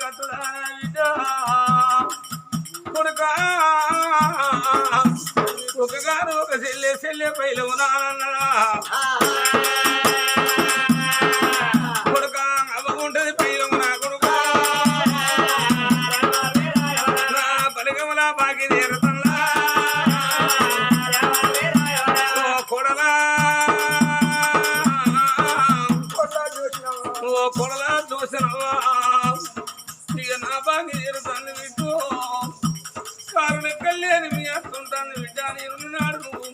కట్టడా కొడుక ఒక గారు ఒక చెల్లె పైలు ఉన్నానన్నా కొడుక అవ్వకుంటది పైలు నా కొడుక నా బలిగములా బాకి తీరుతున్నా కొడలా ఓ కొడలా చూసినవా ఇక నా బాకి తీరుతాను విట్టు కారుని కళ్యాణి మీ అత్తుంటాను విద్య నేను నాడు నువ్వు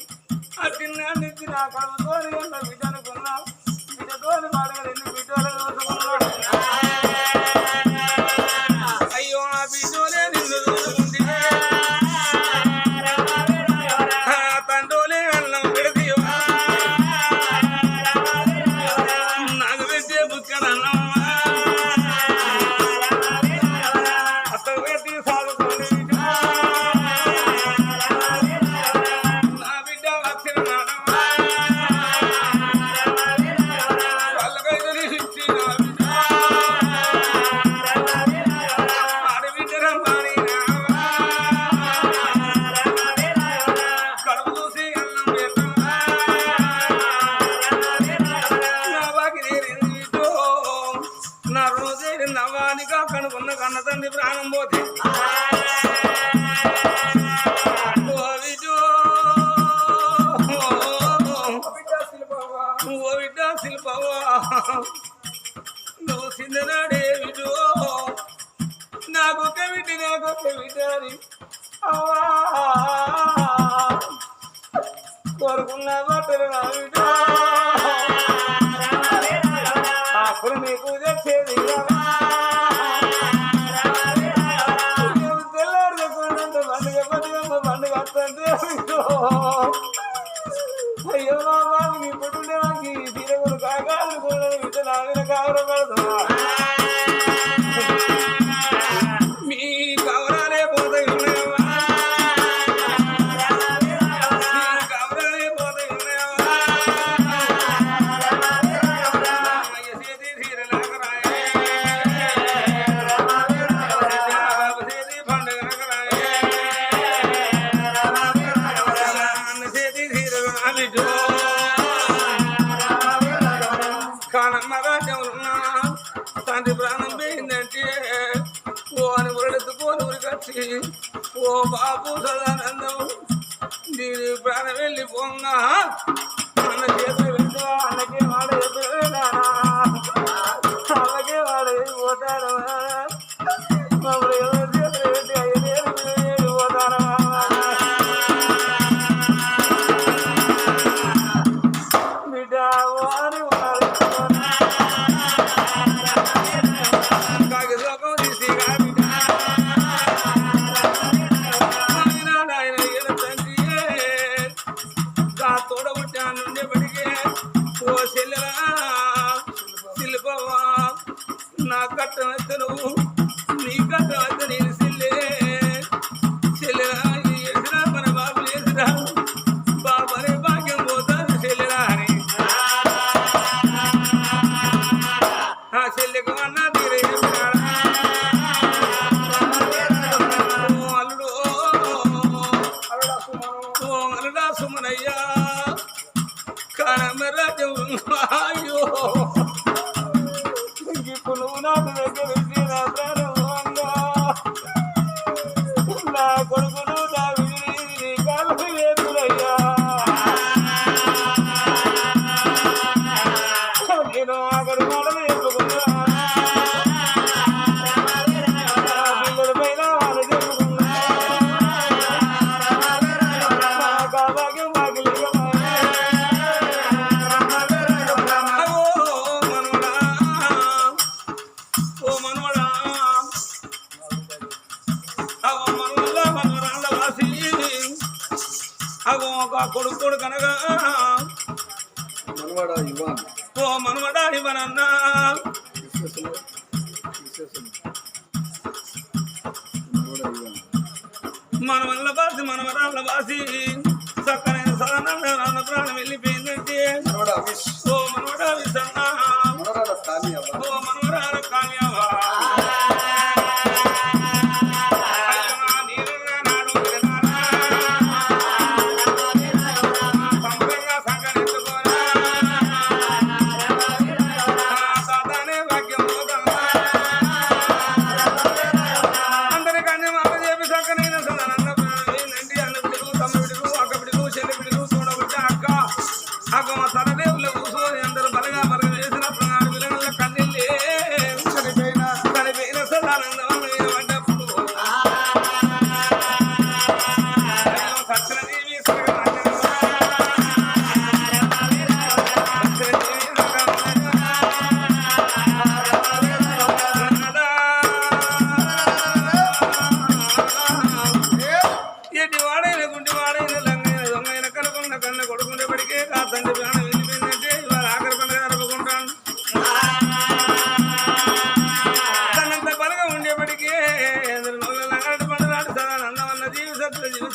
ఆ చిన్నానికి నా కడుపుతోని ఉన్న విద్య అనుకున్నా విద్యతోని మాడగలింది బిడ్డోలు చూసుకున్నాడు అయ్యో ఆ బిడ్డోలే నిన్ను చూసుకుంటే తండ్రులే అన్నం పెడితే నాకు పెట్టే బుక్కడన్నమ్మా అత్త పెట్టి సాగుతుంది నా బిడ్డ వచ్చిన వాళ్ళకైతే ఇచ్చి ఆడబిడ్డ రమ్మని కడుపు చూసి అన్నం పెట్టా నా బాకి తీరింది నా రుణం తీరిన నవ్వానిగా కనుకున్న కన్న తండ్రి ప్రాణం పోతే ఓ బిడ్డ శిల్పవా నువ్వు చిన్ననాడే విడు నాకొక బిడ్డని అవ్వా కోరుకున్న బట్టలు నా బిడ్డ అప్పుడు నీకు తెచ్చేది తెల్లారుకుంటే పండుగ వస్తుంటే అయ్యో మా బాబుకి పుట్టుండే వాకి తిరగులు కాకాలు కూడా బిడ్డ నావిన కావడం పడుతున్నా మీ కవరాలే పోతాయి ఉన్నాయమ్మా మీ కవరాలే పోతాయి ఉన్నాయమ్మా చేతి తీరలాగరాయే చేతి పండుగ చేతి తీరలు కానమ్మ రాజ్యంలో తండ్రి ప్రాణం పోయిందంటే ఓ అని ఉరడెత్తుకొని ఉరికొచ్చి ఓ బాబు సదానందం దీని ప్రాణం వెళ్ళిపోగా అన్న చేతులు పెట్టు అన్నకే వాడ అన్నకే వాడ పోతాడు మమ్మల్ని ఎవరు చేతులు పెట్టి అయ్యేది పోతాను బిడ్డ వారి కాగితం తీసి తోడబుట్టా నుండి పడిగే ఓ చెల్లెలా శిల్పవా నా కట్టం అయితే నువ్వు నీ కట్టం అయితే నేను చెల్లెలా వేసిరా మన బాబులు వేసిరా బాబు అనే భాగ్యం పోతాను చెల్లెలా అని ఆ చెల్లెకు అన్నా తీరే అల్లుడు ఓ అల్లుడా సుమనయ్యా కానమరాజం అయ్యో ఇప్పుడు నువ్వు నాకు దగ్గర నా ప్రారంభంగా నా కొడుకును నా విని కాలు వేదులయ్యా నేను అక్కడి మాటలు చెప్పుకున్నా పిల్లల పైన వాళ్ళు చెప్పుకున్నా కాబాకి మాకి కొడుకు కనగా ఓ మనవడా ఇవ్వనన్నా మన వల్ల బాసి మనవరాళ్ళ బాసి చక్కనైన సాధారణ ప్రాణం వెళ్ళిపోయిందంటే ఓ మనవడా విసన్నా ఓ మనవరాల కామ్యవా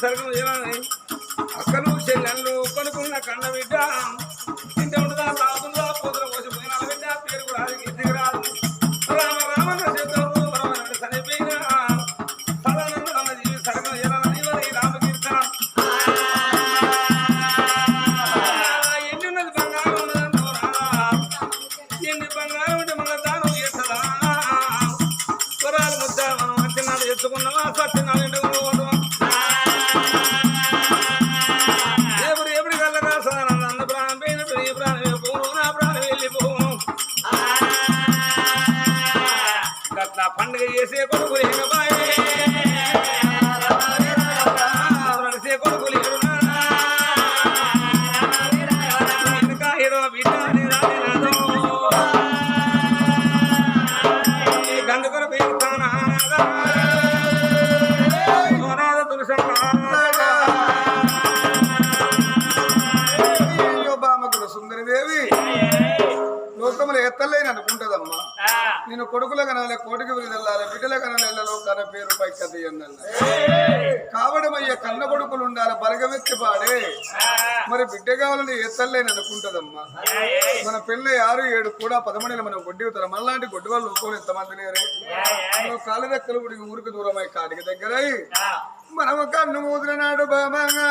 సరుకులు ఏమని అక్కలు చెల్లెళ్ళు కొనుక్కున్న కన్న బిడ్డ ఇంటి ఉంటుందా తాగుతుందా పోతుల పోసిపోయిన బిడ్డ పేరు కూడా ఇంటికి రాదు రామ రామన్న చేతులు చనిపోయిన సదానంద జీవి సరుకులు ఏమని రామకీర్తన ఎన్నున్నది బంగారం ఉన్నదంటూ ఎన్ని బంగారం ఉంటే మన దానం చేస్తుందా స్వరాలు ముద్ద మనం అచ్చినాడు ఎత్తుకున్నావా సత్యనాడు ఇంటి ఎప్పుడు కళ్ళగా సదానంద ప్రాణం పోయినట్టు నీ ప్రాణం పోను నా ప్రాణం వెళ్ళిపోను గట్ల పండుగ చేసే కొడుకులు ఎగబాయే నడిసే కొడుకులు గందుకొర పేరుతానా సుందరిదేవి లోకములు ఎత్తలేని అనుకుంటదమ్మా నేను కొడుకుల కనాలి కోటికి వెళ్ళాలి బిడ్డల కనాలి లోకాల పేరు పైకది అన్నల్ల కావడమయ్య కన్న కొడుకులు ఉండాలి బలగమెత్తి పాడే మరి బిడ్డ కావాలని ఎత్తలేని అనుకుంటదమ్మా మన పిల్ల 6-7 కూడా 10 మనం గొడ్డివుతారు మనలాంటి గొడ్డి వాళ్ళు లోకంలో ఎంతమంది లేరే కాళ్ళ రెక్కలు గుడికి ఊరికి దూరమై కాటికి దగ్గరై మనము కన్ను మూదినాడు బామంగా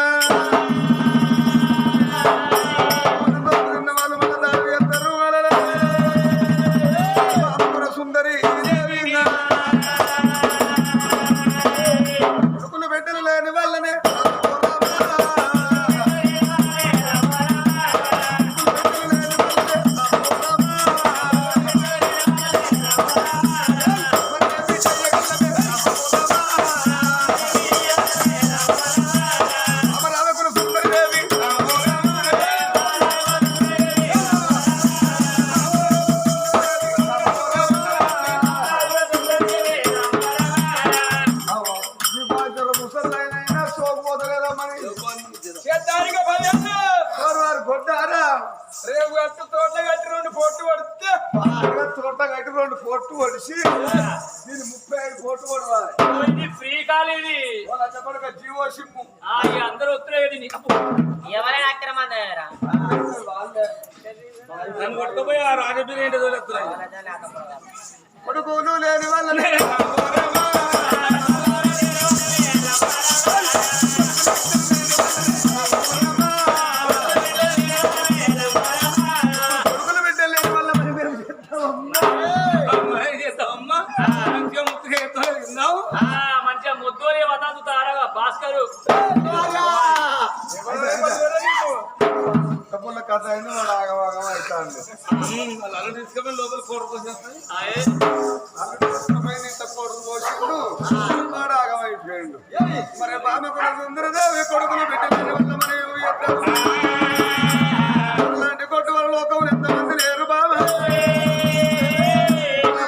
వాళ్ళు మన దారి ఎత్తరు సుందరి కొడుకులు బిడ్డలు లేని వాళ్ళనే పొట్టు పడిచి నేను 35 పొట్టు పడవాలి ఫ్రీ కాలేదు జీవో సిమ్ము అందరూ వస్తున్నాయి ఎవరైనా అక్రమారా పట్టుకుపోయి ఆ రాజబీర్ ఏంటో కొడుకులు లేని వాళ్ళనే మంచిగా ముద్దోని వదాదుతారా భాస్కరు కబుర్ల కథ అయినా వాడు ఆగవాగం అవుతాండి అలా తీసుకొని లోపల కోడు పోసేస్తాయి కొడుకు పోసిండు వాడు ఆగమైపోయిండు మరి బామ్మ కూడా సుందరదేవి కొడుకులు పెట్టిన వల్ల మరి అలాంటి కొట్టు వాళ్ళ లోకంలో ఎంతమంది లేరు బాబా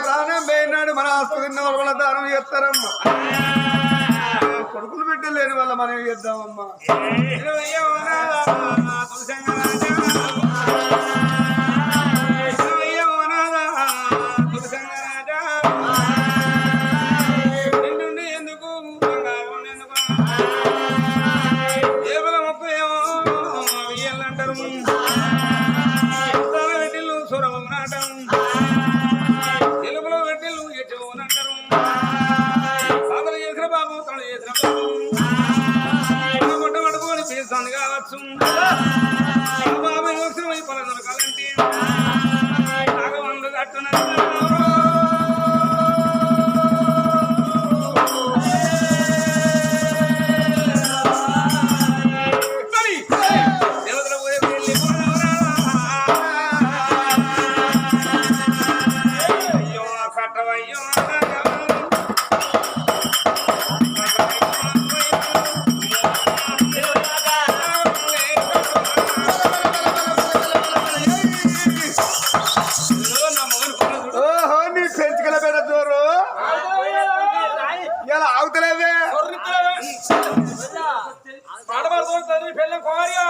ప్రాణం పోయినాడు మన ఆస్తు తిన్న వాళ్ళ దానం చేస్తారమ్మా కొడుకులు బిడ్డలేని వల్ల మనం చేద్దామమ్మా ఎందుకు ఏబల మొక్క ఏమో అంటారు వెట్టిల్లు సురవనాటం తెలుగులో వెట్టిల్లు ఎచ్చవనంటారు సాధన చేసిన బాబు తను చేసిన బాబు కొట్ట పట్టుకొని పీస్తాను కావచ్చు బాబు యోచన పలదలు కాలంటే నాగవండు కట్టున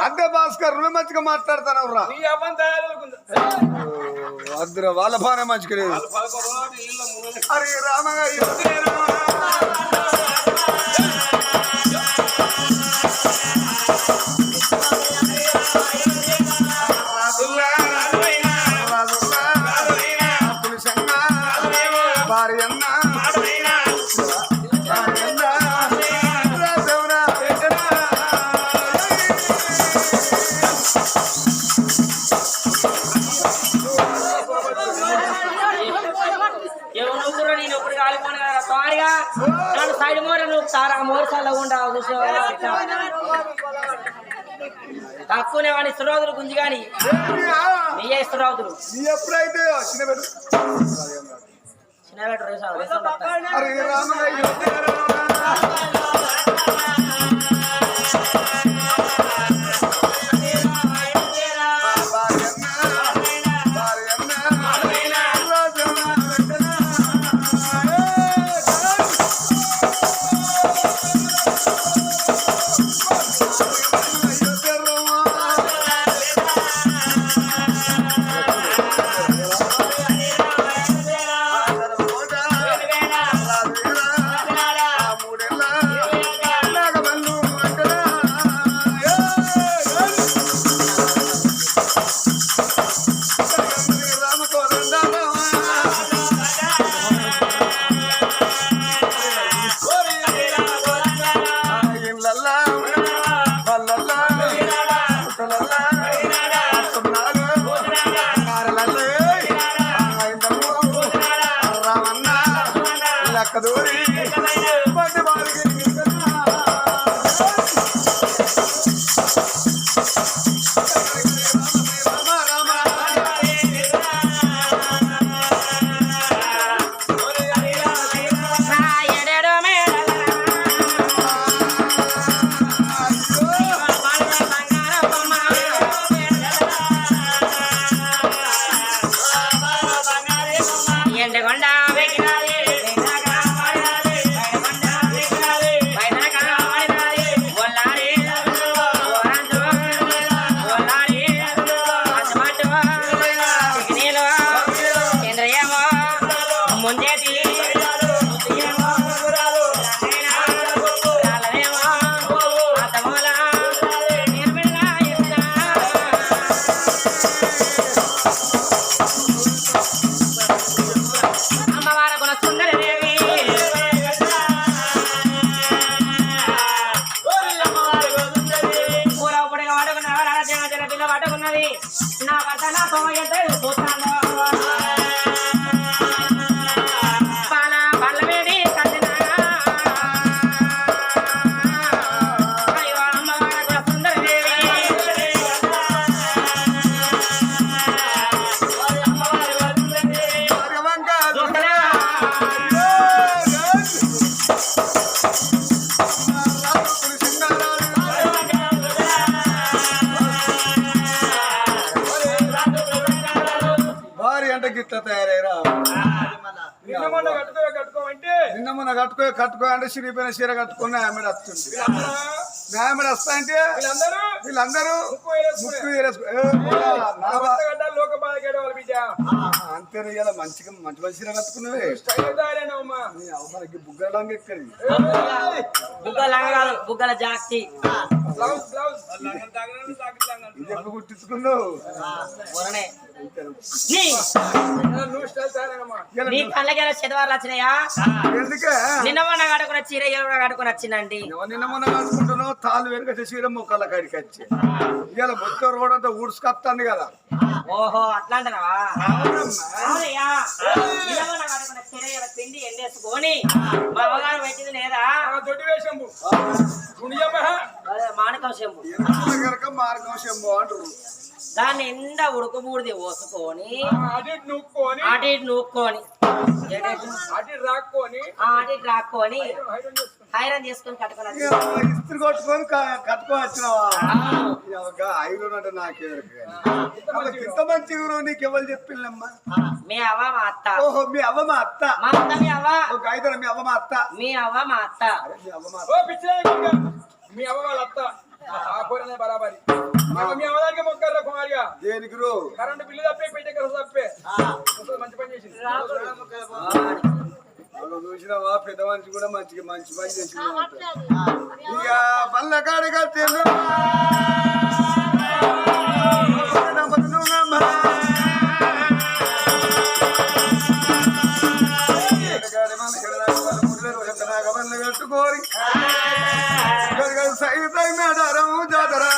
అంతే భాస్కర్ నువ్వు మంచిగా మాట్లాడతావు రా అద్దరు వాళ్ళ బాగానే మంచిగా లేదు అరే రామగా సారీగా నన్ను సైడ్ మోర నువ్వు తారా మోరసాల ఉండవు చూసావా తక్కువనే వాడి ఇస్తురోదులు గుంజి కానీ నీయే ఇస్తురోదులు నీ ఎప్పుడైతే చిన్న అరే రామయ్య కట్టుకో అంటే సిరిపోయిన చీర కట్టుకుని ఆమె వస్తుంది ఆమె వస్తా అంటే వీళ్ళందరూ అంతేనే ఇలా మంచి మంచి చీర కట్టుకున్నవే మనకి బుగ్గలంగా ఎక్కడి బుగ్గల జాస్తి ఇది ఎప్పుడు కుట్టించుకున్నావు నీ కళ్ళకి శనివారాలు వచ్చినాయా ఎందుకే నిన్న మొన్న కడుకున్న చీర ఎవరు కడుకుని వచ్చిందండి నిన్న మొన్న కడుకుంటున్నావు తాళ్ళు వెనుక చీర మొక్కల కాడికి వచ్చి ఇలా మొత్తం రోడ్ అంతా ఊడ్చుకొస్తుంది కదా ఓహో అట్లా అంటున్నావా పిండి ఎండేసుకొని మా అమ్మగారు పెట్టింది లేదా మాణికం శంభు మార్గం శంభు అంటారు దాన్ని ఎండ ఉడకబూడిది పోసుకొని అటు ఇటు నూక్కొని రాక్కొని ఐరన్ చేసుకొని కట్టుకొని ఇస్త్రీ కొట్టుకొని కట్టుకోవచ్చినావా ఐరన్ అంటే నాకేంత మంచి నీకు ఎవరు చెప్పిందమ్మా మీ అవ్వ మా అత్త ఓహో మీ అవ్వ మా అత్త మా అత్త మీ అవ్వ గాయత్రి మీ అవ్వ మా అత్త మీ అవ్వ మా అత్త మీ అవ్వ వాళ్ళ అత్త బరాబరి మీ అవ్వదానికి మొక్కారు కుమారిగా దేనికి కరెంట్ బిల్లు తప్పే పెట్టే కదా తప్పే మంచి పని చేసింది చూసినావా పెద్ద మనిషి కూడా మంచి మంచి పని చేసింది ఇక పళ్ళ కాడగా కట్టుకోరి సైతం మేడారము జాతరా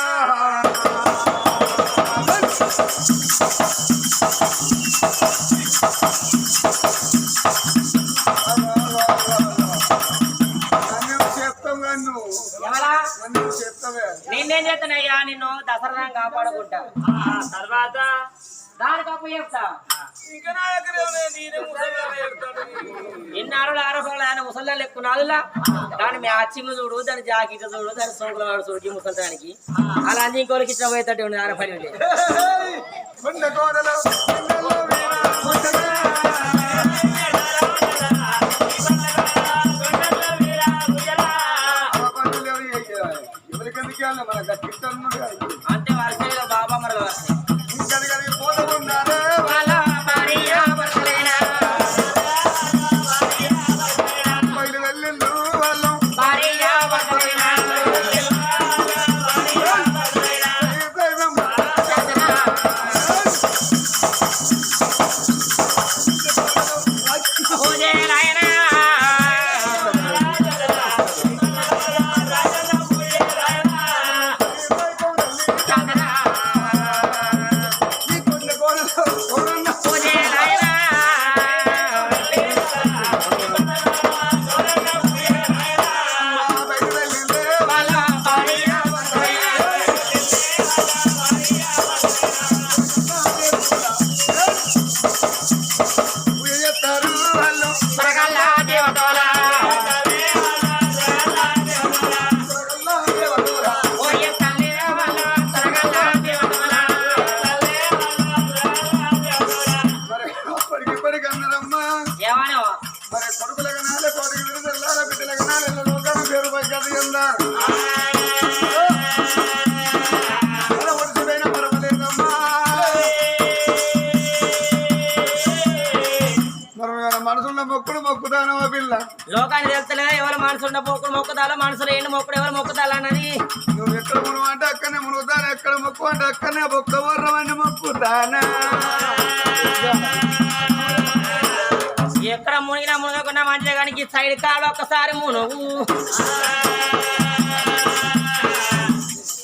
చెప్తావే నేనేం చేస్తానయ్యా నిన్ను దసరా కాపాడుకుంటా తర్వాత దానికి అప్పు చెప్తా ఇంకా నా దగ్గర ఏమన్నా నేనే ముసలిదాన్ని ఏడుతాను. ఎన్నాళ్ళు ఆరోపణలు ఆయన ముసల్లా లెక్కున్నాళ్ళ దాని మ్యాచింగ్ చూడు దాని జాకెట్ చూడు దాని సోకుల వాడు చూడు ముసలిదానికి అలా అన్ని ఇంకోళ్ళకి ఇచ్చిన పోయేటట్టు ఉండే ఆడ పని ఉండే కొండ కోడలు కొండలో వీణ ముసలి. ఎవరికెందుకు ఇవ్వాలి? మన గట్టిస్తున్నాడు అంతే వరసగా బాబా మరల వరస ఇంకడికి పోతూ ఉన్నారే వాళ్ళ భార్య భర్తలేనా బయలు వెళ్ళిండు వాళ్ళు భార్య భర్తలేనా పూజే నాయనా పూజే నాయనా వాళ్ళ భార్య భర్తలేనా సరగల్ల దేవతోలా ఓయే తల్లి వాళ్ళ సరగల్ల దేవతోలా ఇప్పటికి అన్నారమ్మా ఏమనో మరి కొడుకుల కనాలి కోటికి విడుదల బిడ్డల కనాలి లోకాల పేరు పైకి అన్నారు ఒడిసిపోయిన పర్వాలేదమ్మా మరి మనసున్న మొక్కుడు మొక్కుతాను పిల్ల లోకాన్ని తెలుస్తలే ఎవరు మనసు ఉన్న పోకుడు మొక్కుదాలో మనసులో ఏంటి మొక్కుడు ఎవరు మొక్కుదాలు అన్నది నువ్వు ఎక్కడ మునుగు అంటే అక్కడనే మునుగుతాను ఎక్కడ మొక్కు అంటే అక్కడనే బొక్కవర్రమని మొక్కుతానా ఎక్కడ మునిగినా మునగకుండా మంచిగా కానీ ఈ సైడ్ కాలు ఒక్కసారి మునుగు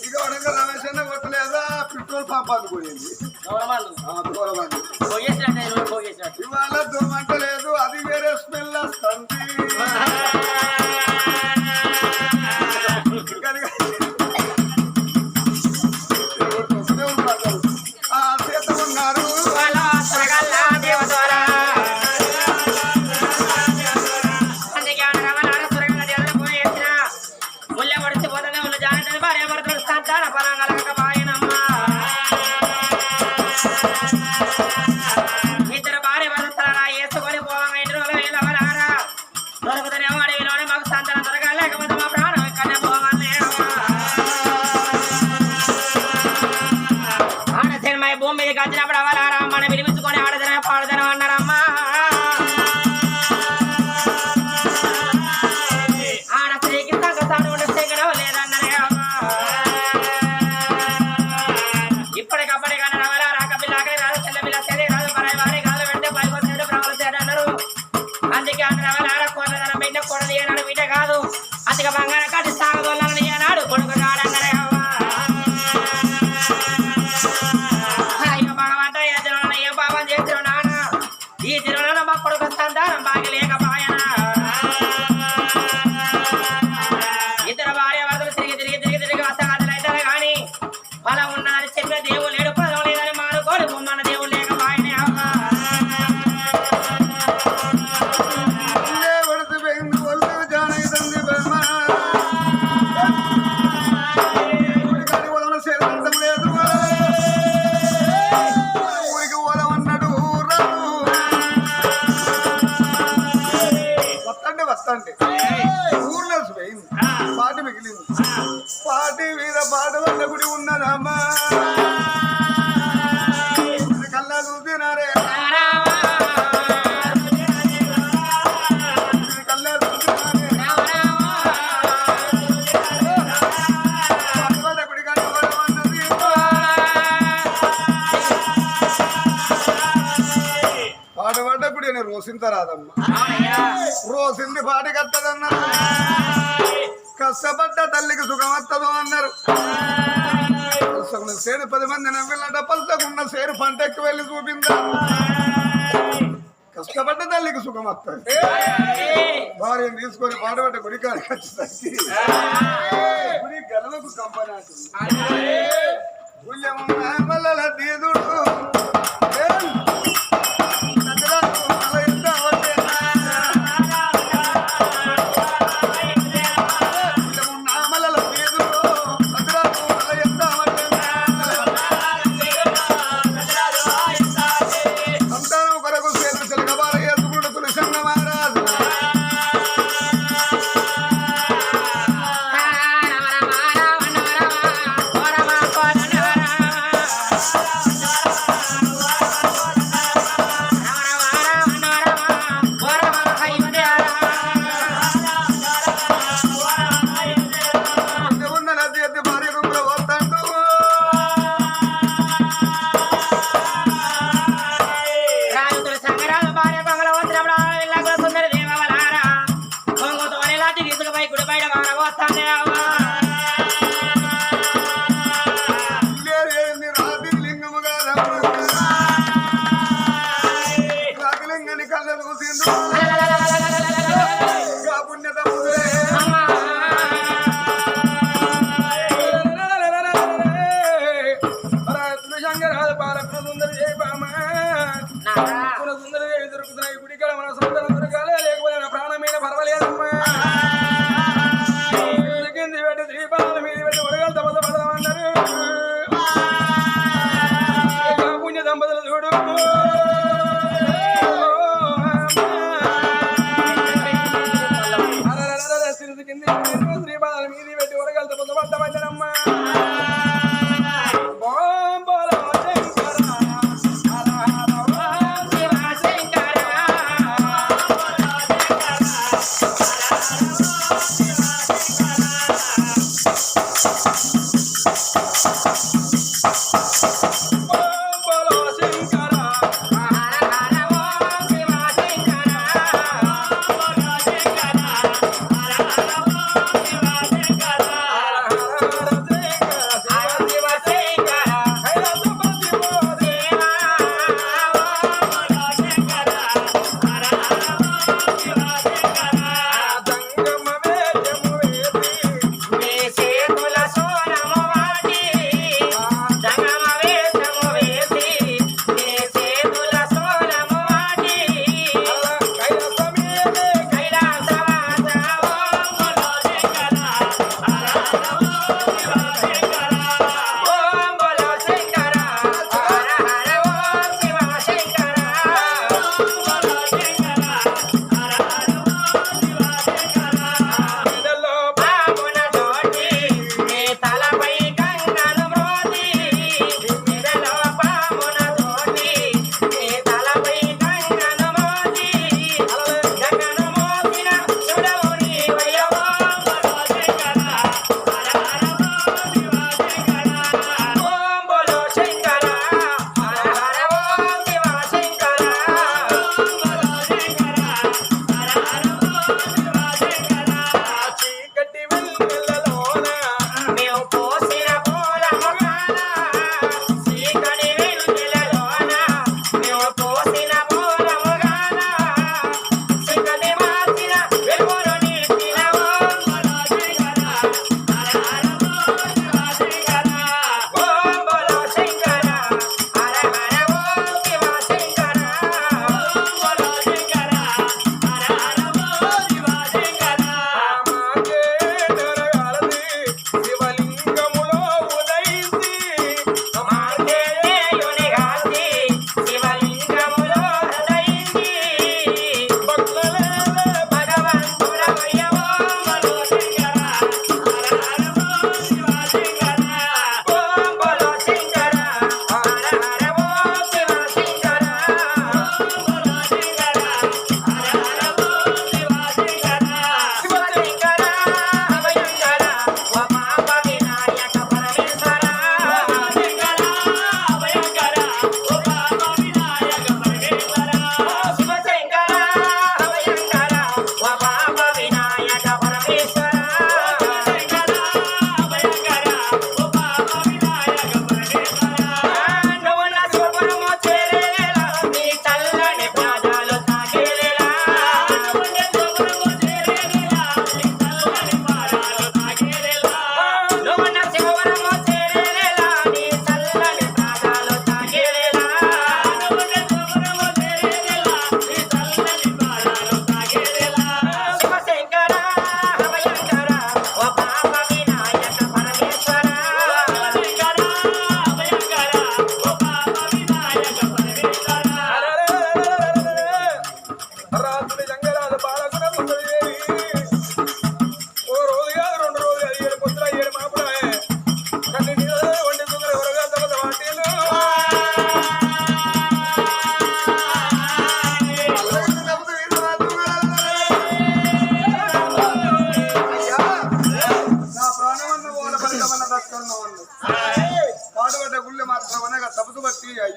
ఇక వడంగా రమేష్ అన్న కొట్టలేదా పెట్రోల్ పంప్ అందుకోయింది దూరమంది పోయేసినట్టు పోయేసినట్టు ఇవాళ దోమంట లేదు అది వేరే స్మెల్ వస్తుంది ఆ చేత ఉన్నారు వాళ్ళ సరగల్ల దేవతోలా అందుకే రమణాల సరగల్ల దేవతల పోయేసిన ముళ్ళ పడిచిపోతుంది ముళ్ళు జాగ్రత్త భార్య భర్తలు సంతాన పరంగా బాయనమ్మ ఇద్దరు భార్య భర్తల వేసుకొని పోవంగా ఇంటి రోజులు వెళ్ళవరారా దొరుకుతూనేమో అడవిలోనే మాకు సంతానం దొరకాలి లేకపోతే మా ప్రాణం ఇక్కడనే పోవాలి ఆడసినిమా భూమి మీదకి వచ్చినప్పుడు అవలారా మన వినిపించుకొని ఆడదనం పాడదనం అన్నారమ్మా ఆడ స్త్రీకి సంగతాను ఉండే శేఖరం లేదన్నారే అమ్మా ఇప్పటికప్పటికన్నా అవలారా కపిల్లాకరి రాదు చెల్ల పిల్ల చెల్లి రాదు పరాయి వారి కాదు వెంటే పైకొచ్చాడు ప్రబల చేడు అన్నారు అందుకే అన్న అవలారా కొన్నదనం బిడ్డ కొడది ఏనాడు బిడ్డ కాదు అతిగా బంగారం కట్టి సాగదోళ్ళని ఏనాడు కొడుకు కాడన్నారే అమ్మా అయ్యో భగవంత ఏ తిరువన ఏ పాపం చేసిన నాన్న ఈ తిరువన మా కొడుకు సంతానం బాగి లేకపాయన ఇద్దరు భార్య భర్తలు తిరిగి వస్తాగతలు అవుతారు కానీ ఫలం ఉన్నదని చెప్పిన దేవుడు లేడు ఫలం లేదని మానుకోడు బొమ్మన్న దేవుడు లేకపాయనే అమ్మా ఒడిసిపోయింది ఒళ్ళు జానైతుంది బర్మ ఊరికాడి వలన చేరంతం లేదు ఊరికి ఓలమన్నాడు రాదు వస్తండి ఊర్లో పోయింది పాటి మిగిలింది పాటి మీద పాటలన్న గుడి ఉన్నదమ్మా కల్లా చూసినారే కల్లా చూసినారే పాటల గుడి కట్టబడమన్నది పాటపడ్డ గుడి అని రోసింతరాదమ్మా రోసింది పాటి కట్టదన్నారు కష్టపడ్డ తల్లికి సుఖం వస్తుందో అన్నారు సేరు 10 మంది నవ్విళ్ళట పలసకున్న సేరు పంటకి వెళ్ళి చూపిందా కష్టపడ్డ తల్లికి సుఖం వస్తుంది భార్యను తీసుకొని పాడబడ్డ గుడికాడికి వచ్చేసరికి గుడి గర్లకు కంపని అంటుంది మల్ల దీదుడు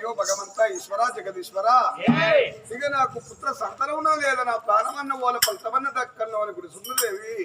అయ్యో భగవంతా ఈశ్వర జగదీశ్వర ఇక నాకు పుత్ర సంతానం లేదా నా ప్రాణమన్న వాళ్ళ ఫలితమన్న దక్కన్నో అని గుడి సుందరదేవి